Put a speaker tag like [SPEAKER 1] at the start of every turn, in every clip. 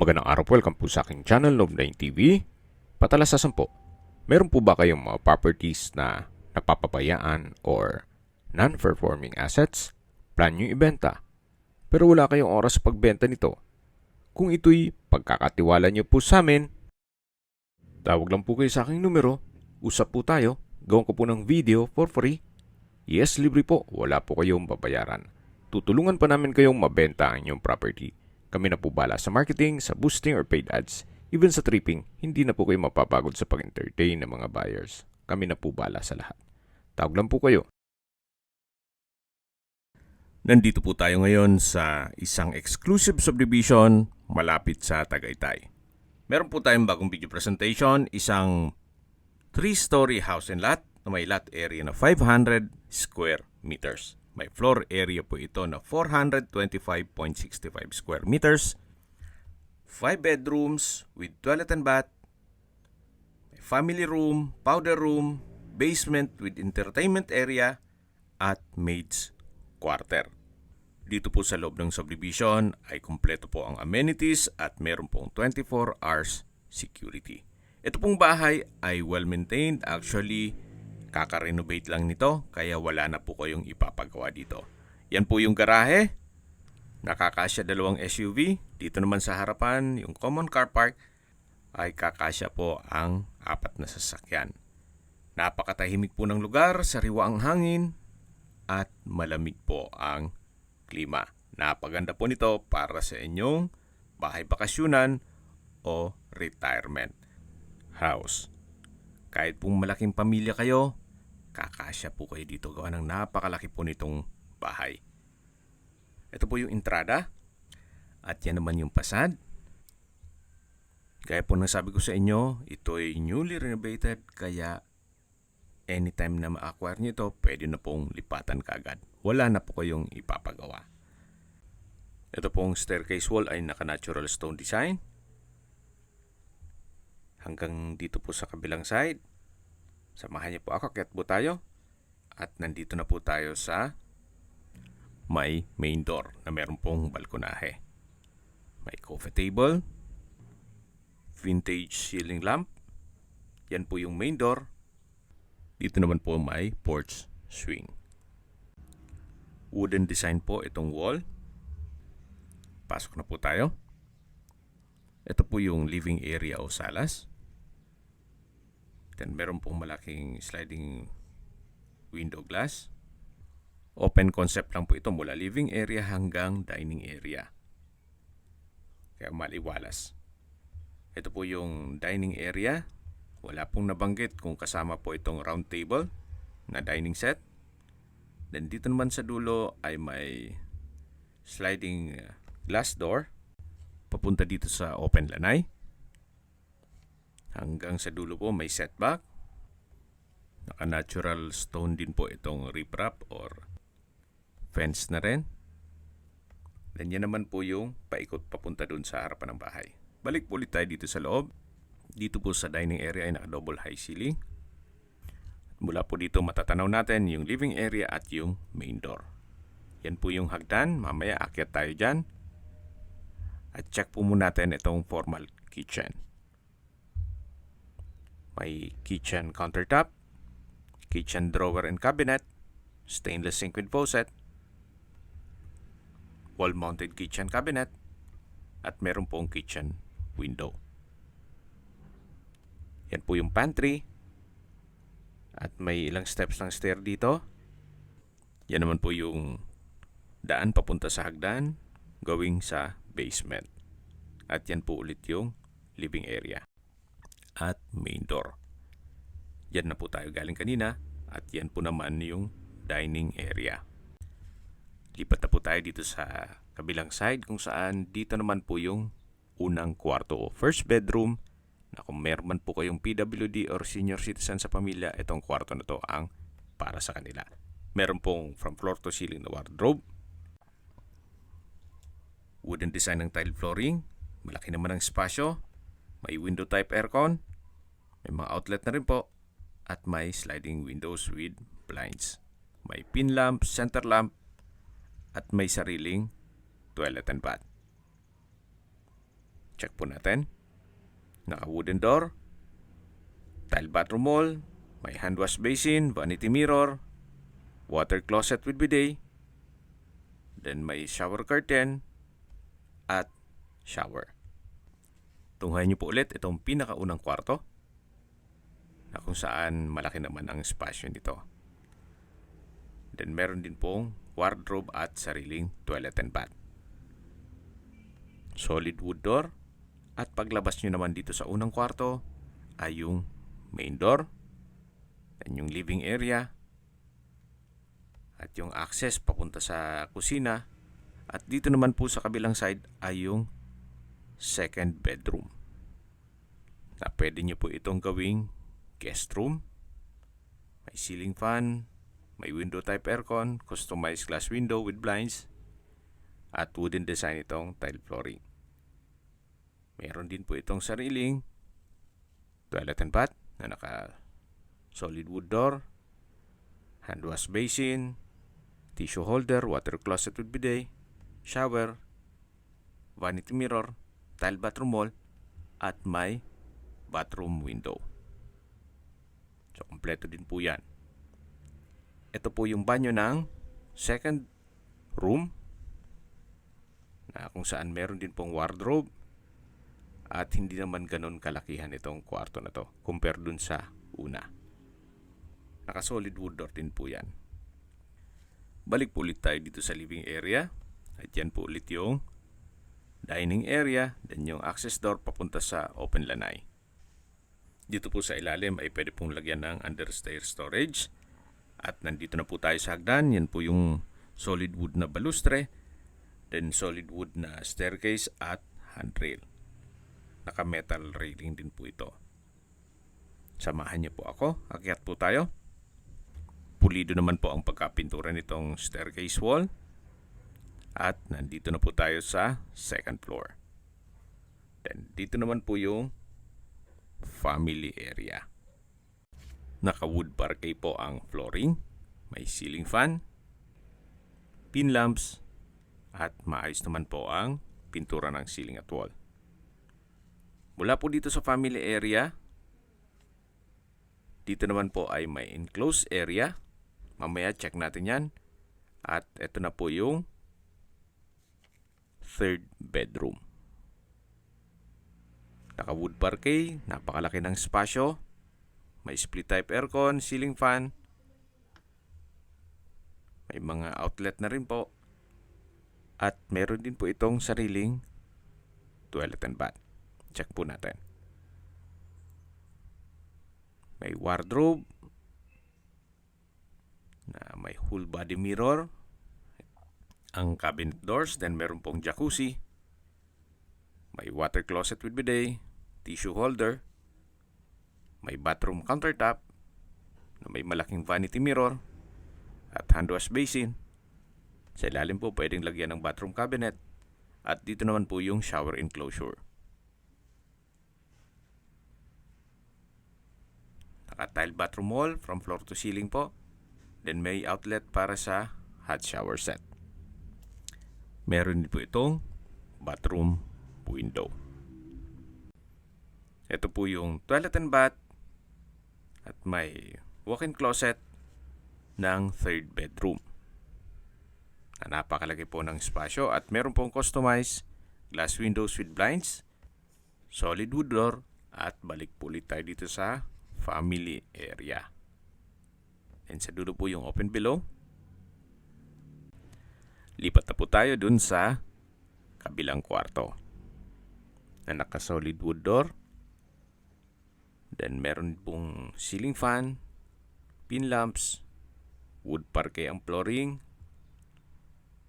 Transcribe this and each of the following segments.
[SPEAKER 1] Magandang araw po, welcome po sa aking channel, Love9 TV. Patalasasan po, meron po ba kayong mga properties na napapabayaan or non-performing assets? Plan nyo ibenta, pero wala kayong oras sa pagbenta nito. Kung ito'y pagkakatiwala nyo po sa amin, tawag lang po kayo sa aking numero, usap po tayo, gawin ko po ng video for free. Yes, libre po, wala po kayong babayaran. Tutulungan pa namin kayong mabenta ang inyong property. Kami na po bala sa marketing, sa boosting or paid ads. Even sa tripping, hindi na po kayo mapapagod sa pag-entertain ng mga buyers. Kami na po bala sa lahat. Tawag lang po kayo.
[SPEAKER 2] Nandito po tayo ngayon sa isang exclusive subdivision malapit sa Tagaytay. Meron po tayong bagong video presentation, isang 3-story house and lot na may lot area na 500 square meters. May floor area po ito na 425.65 square meters. 5 bedrooms with toilet and bath. May family room, powder room, basement with entertainment area at maid's quarter. Dito po sa loob ng subdivision ay kumpleto po ang amenities at meron pong 24 hours security. Ito pong bahay ay well maintained. Actually, kaka-renovate lang nito kaya wala na po kayong ipapagawa dito. Yan po yung garahe. Nakakasya 2 SUV. Dito naman sa harapan, yung common car park ay kakasya po ang 4 na sasakyan. Napakatahimik po ng lugar, sariwa ang hangin at malamig po ang klima. Napaganda po nito para sa inyong bahay bakasyunan o retirement house. Kahit pong malaking pamilya kayo, kakasya po kayo dito. Gawa ng napakalaki po nitong bahay. Ito po yung entrada. At yan naman yung fasad. Kaya po nasabi ko sa inyo, ito ay newly renovated. Kaya anytime na ma-acquire nyo ito, pwede na pong lipatan kaagad. Wala na po kayong ipapagawa. Ito pong staircase wall ay naka-natural stone design. Hanggang dito po sa kabilang side. Samahan niyo po ako, akyat po tayo. At nandito na po tayo sa may main door na meron pong balkonahe. May coffee table. Vintage ceiling lamp. Yan po yung main door. Dito naman po may porch swing. Wooden design po itong wall. Pasok na po tayo. Ito po yung living area o salas. Then meron pong malaking sliding window glass. Open concept lang po ito mula living area hanggang dining area. Kaya maliwalas. Ito po yung dining area. Wala pong nabanggit kung kasama po itong round table na dining set. Then dito naman sa dulo ay may sliding glass door papunta dito sa open lanay. Hanggang sa dulo po may setback. Naka-natural stone din po itong riprap or fence na rin. Then yan naman po yung paikot papunta dun sa harapan ng bahay. Balik po ulit tayo dito sa loob. Dito po sa dining area ay naka-double high ceiling. Mula po dito matatanaw natin yung living area at yung main door. Yan po yung hagdan. Mamaya akyat tayo dyan. At check po muna natin itong formal kitchen. May kitchen countertop, kitchen drawer and cabinet, stainless sink with faucet, wall-mounted kitchen cabinet, at meron pong kitchen window. Yan po yung pantry. At may ilang steps ng stair dito. Yan naman po yung daan papunta sa hagdan, going sa basement. At yan po ulit yung living area at main door. Yan na po tayo galing kanina at yan po naman yung dining area. Lipat na po tayo dito sa kabilang side kung saan dito naman po yung unang kwarto o first bedroom na kung meron man po kayong PWD or senior citizen sa pamilya, itong kwarto na to ang para sa kanila. Meron pong from floor to ceiling na wardrobe. Wooden design ng tile flooring. Malaki naman ang espasyo. May window type aircon. May mga outlet na rin po. At may sliding windows with blinds. May pin lamp, center lamp. At may sariling toilet and bath. Check po natin. Naka-wooden door, tile bathroom wall, may hand wash basin, vanity mirror, water closet with bidet, then may shower curtain, at shower. Tunghayan niyo po ulit itong pinakaunang kwarto na kung saan malaki naman ang espasyo nito. Then meron din pong wardrobe at sariling toilet and bath. Solid wood door. At paglabas nyo naman dito sa unang kwarto ay yung main door, then yung living area, at yung access papunta sa kusina. At dito naman po sa kabilang side ay yung second bedroom na pwede nyo po itong gawing guest room. May ceiling fan, may window type aircon, customized glass window with blinds, at wooden design itong tile flooring. Meron din po itong sariling toilet and bath na naka solid wood door, hand wash basin, tissue holder, water closet with bidet, shower, vanity mirror, tile bathroom wall, at may bathroom window. So, kompleto din po yan. Ito po yung banyo ng second room na kung saan meron din pong wardrobe at hindi naman ganun kalakihan itong kwarto na to compare dun sa una. Naka solid wood door din po yan. Balik po ulit tayo dito sa living area. At yan po ulit yung dining area, then yung access door papunta sa open lanai. Dito po sa ilalim ay pwede pong lagyan ng understair storage. At nandito na po tayo sa hagdan. Yan po yung solid wood na balustre, then solid wood na staircase at handrail. Naka-metal railing din po ito. Samahan niyo po ako. Akyat po tayo. Pulido naman po ang pagkapintura nitong staircase wall. At nandito na po tayo sa second floor. Then dito naman po yung family area. Naka-wood parquet po ang flooring. May ceiling fan, pin lamps, at maayos naman po ang pintura ng ceiling at wall. Mula po dito sa family area, dito naman po ay may enclosed area. Mamaya check natin yan. At ito na po yung third bedroom. Naka-wood parquet, napakalaki ng espasyo. May split type aircon, ceiling fan. May mga outlet na rin po. At meron din po itong sariling toilet and bath. Check po natin. May wardrobe na may full body mirror. Ang cabinet doors, then meron pong jacuzzi. May water closet with bidet, tissue holder. May bathroom countertop na may malaking vanity mirror at hand wash basin. Sa ilalim po pwedeng lagyan ng bathroom cabinet. At dito naman po yung shower enclosure. Naka-tile bathroom wall from floor to ceiling po. Then may outlet para sa hot shower set. Meron din po itong bathroom window. Ito po yung toilet and bath at may walk-in closet ng third bedroom. Na napakalaki po ng espasyo at meron pong customized glass windows with blinds, solid wood door, at balik po ulit tayo dito sa family area. And sa dulo po yung open below. Lipat na po tayo dun sa kabilang kwarto na naka-solid wood door. Then meron pong ceiling fan, pin lamps, wood parquet ang flooring,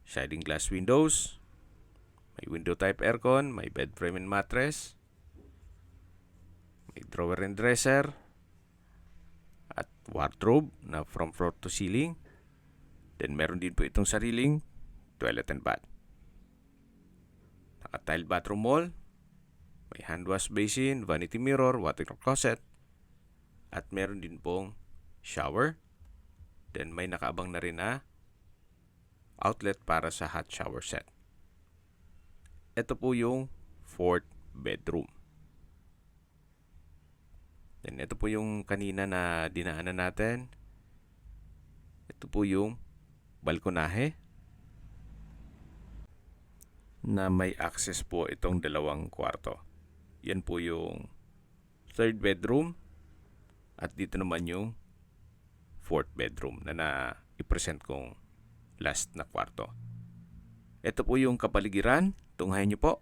[SPEAKER 2] sliding glass windows, may window type aircon, may bed frame and mattress, may drawer and dresser, at wardrobe na from floor to ceiling. Then meron din po itong sariling toilet and bath. Naka-tile bathroom wall, may hand wash basin, vanity mirror, water closet, at meron din pong shower. Then may nakaabang na rin na outlet para sa hot shower set. Ito po yung fourth
[SPEAKER 1] bedroom. Then ito po yung kanina na dinaanan natin. Ito po yung balkonahe na may access po itong dalawang kwarto. Yan po yung third bedroom at dito naman yung fourth bedroom na i-present kong last na kwarto. Ito po yung kapaligiran. Tunghayan nyo po.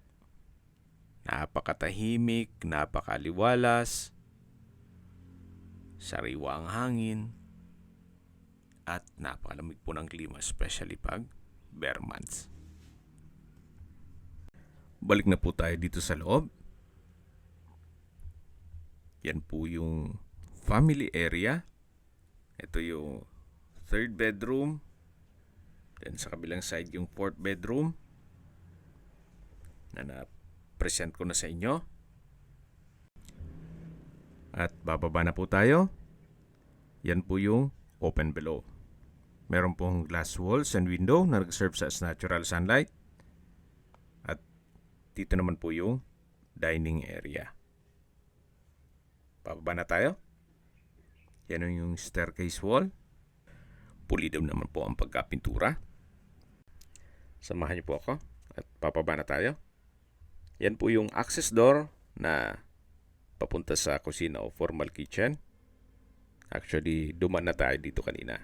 [SPEAKER 1] Napakatahimik, napakaliwalas, sariwa ang hangin, at napakalamig po ng klima, especially pag bare months. Balik na po tayo dito sa loob. Yan po yung family area. Ito yung third bedroom. Then sa kabilang side yung fourth bedroom na na-present ko na sa inyo. At bababa na po tayo. Yan po yung open below. Meron pong glass walls and window na nag-serve sa natural sunlight. At dito naman po yung dining area. Bababa na tayo. Yan yung staircase wall. Pulido naman po ang pagkapintura. Samahan niyo po ako at papaba na tayo. Yan po yung access door na papunta sa kusina o formal kitchen. Actually, duman na tayo dito kanina.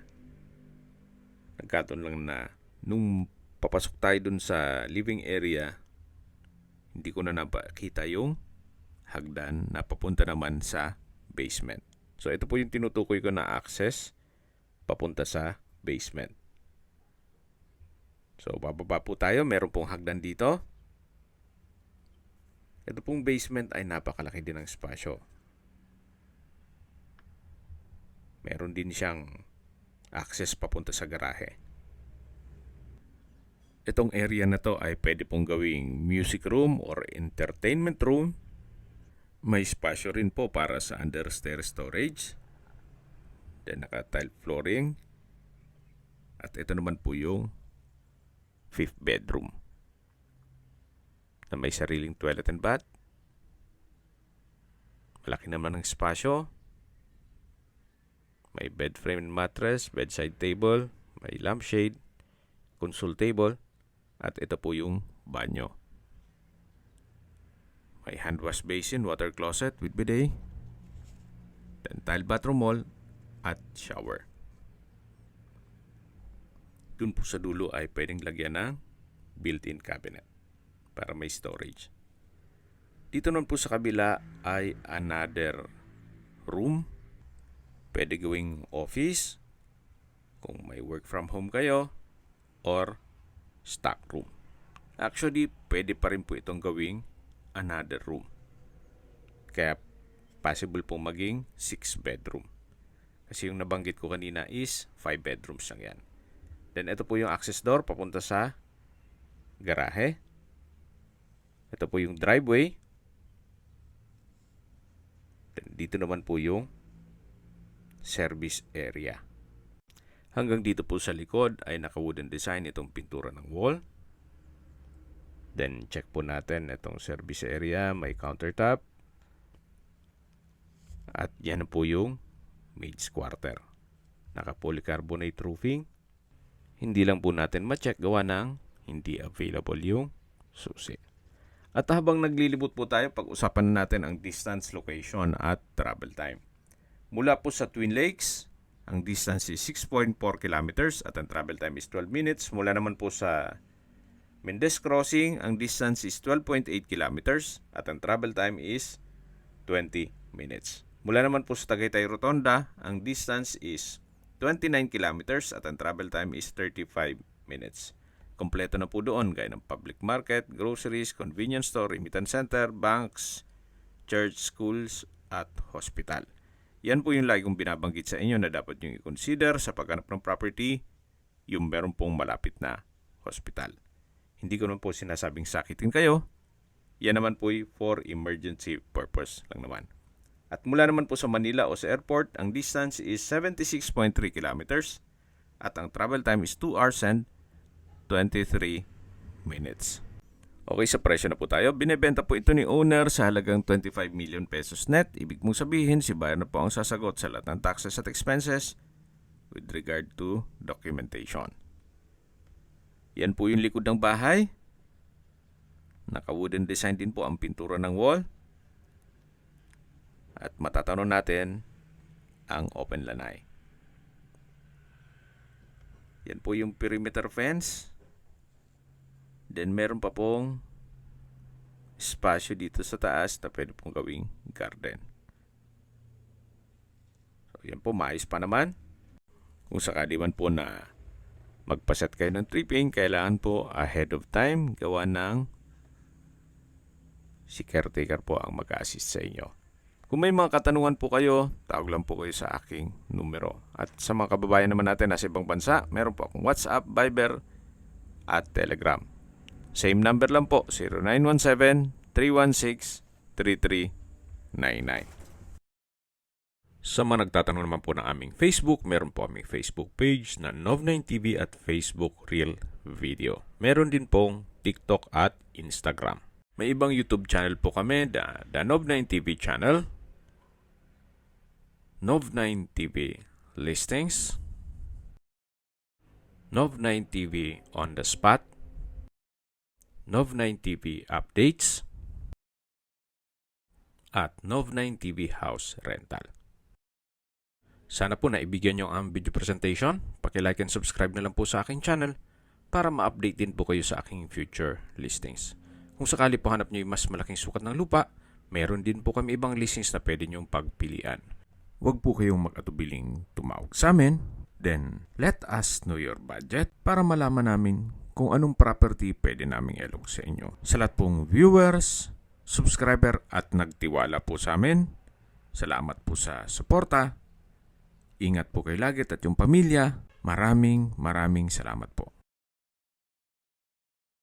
[SPEAKER 1] Nagkataon lang na nung papasok tayo dun sa living area, hindi ko na napakita yung hagdan na papunta naman sa basement. So ito po yung tinutukoy ko na access papunta sa basement. So bababa po tayo, meron pong hagdan dito. Ito pong basement ay napakalaki din ng espasyo. Meron din siyang access papunta sa garahe. Itong area na to ay pwede pong gawing music room or entertainment room. May espasyo rin po para sa understair storage. Then naka-tile flooring. At ito naman po yung fifth bedroom na may sariling toilet and bath. Malaki naman ang espasyo. May bed frame and mattress, bedside table, may lampshade, console table, at ito po yung banyo. May hand wash basin, water closet with bidet, then tile bathroom wall, at shower. Dun po sa dulo ay pwedeng lagyan ng built-in cabinet para may storage. Dito naman po sa kabila ay another room. Pwede gawing office kung may work from home kayo or stock room. Actually, pwede pa rin po itong gawing another room. Kaya possible pong maging 6 bedroom. Kasi yung nabanggit ko kanina is 5 bedrooms lang yan. Then ito po yung access door papunta sa garahe. Ito po yung driveway. Then dito naman po yung service area. Hanggang dito po sa likod ay naka-wooden design itong pintura ng wall. Then check po natin itong service area, may countertop. At yan po yung maid's quarter. Naka-polycarbonate roofing. Hindi lang po natin ma-check gawa ng hindi available yung susi. At habang naglilibot po tayo, pag-usapan natin ang distance, location at travel time. Mula po sa Twin Lakes, ang distance is 6.4 kilometers at ang travel time is 12 minutes. Mula naman po sa Mendez Crossing, ang distance is 12.8 kilometers at ang travel time is 20 minutes. Mula naman po sa Tagaytay Rotonda, ang distance is 29 kilometers at ang travel time is 35 minutes. Kompleto na po doon gaya ng public market, groceries, convenience store, remittance center, banks, church, schools at hospital. Yan po yung lagi kong binabanggit sa inyo na dapat nyo i-consider sa paghanap ng property, yung meron pong malapit na hospital. Hindi ko naman po sinasabing sakitin kayo. Yan naman po for emergency purpose lang naman. At mula naman po sa Manila o sa airport, ang distance is 76.3 kilometers at ang travel time is 2 hours and 23 minutes.
[SPEAKER 2] Okay, sa presyo na po tayo. Binebenta po ito ni owner sa halagang 25 million pesos net. Ibig mong sabihin, si buyer na po ang sasagot sa lahat ng taxes at expenses with regard to documentation. Yan po yung likod ng bahay. Naka-wooden design din po ang pintura ng wall. At matatanong natin ang open lanay. Yan po yung perimeter fence. Then meron pa pong espasyo dito sa taas na pwede pong gawing garden. So yan po, maayos pa naman. Kung sakali man po na magpaset kayo ng tripping, kailangan po ahead of time gawa ng si caretaker po ang mag-assist sa inyo. Kung may mga katanungan po kayo, tawag lang po kayo sa aking numero. At sa mga kababayan naman natin nasa ibang bansa, meron po akong WhatsApp, Viber at Telegram. Same number lang po, 0917-316-3399. Sa mga nagtatanong naman po ng aming Facebook, meron po aming Facebook page na Nov9TV at Facebook Real Video. Meron din pong TikTok at Instagram. May ibang YouTube channel po kami, the Nov9TV channel, Nov9TV Listings, Nov9TV On The Spot, Nov9TV Updates, at Nov9TV House Rental. Sana po naibigyan nyo ang video presentation. Paki-like and subscribe na lang po sa aking channel para ma-update din po kayo sa aking future listings. Kung sakali po hanap nyo yung mas malaking sukat ng lupa, meron din po kami ibang listings na pwede nyong pagpilian. Huwag po kayong mag-atubiling tumawag sa amin. Then, let us know your budget para malaman namin kung anong property pwede naming ilog sa inyo. Sa lahat pong viewers, subscriber at nagtiwala po sa amin, salamat po sa suporta. Ingat po kayo lagi at yung pamilya. Maraming salamat po.